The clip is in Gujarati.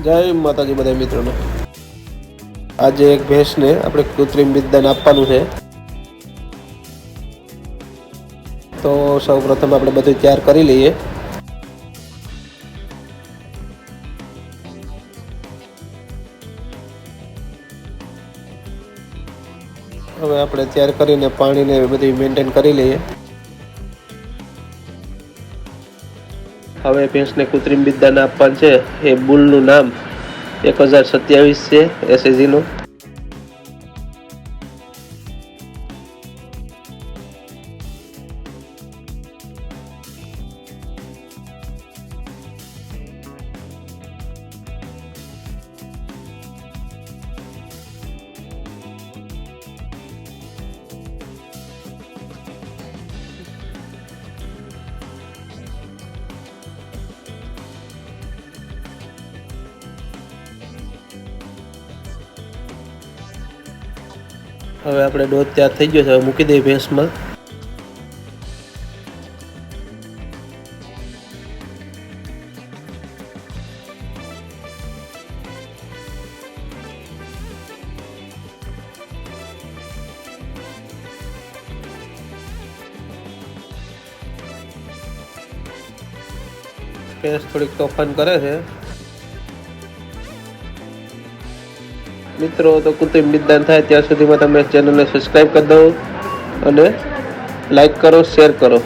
જય માતાજી બધા મિત્રોને। આજે એક ભેંસને આપણે કૃત્રિમ બીજદાન આપવાનું છે, તો સૌ પ્રથમ આપણે બધું તૈયાર કરી લઈએ। હવે આપણે તૈયાર કરીને પાણીને બધું મેન્ટેન કરી લઈએ। હવે ભેંસને કૃત્રિમ બીજદાન આપવાનું છે। એ બુલનું નામ 1027 છે એસએજીનું। હવે આપણે દૂધ તૈયાર થઈ ગયો છે, હવે મૂકી દઈએ ભેંસમાં। ભેંસ થોડીક તોફાન કરે છે મિત્રો, તો કૃત્રિમ બીજદાન થાય ત્યાં સુધીમાં તમે ચેનલને સબસ્ક્રાઈબ કરી દો અને લાઈક કરો, શેર કરો।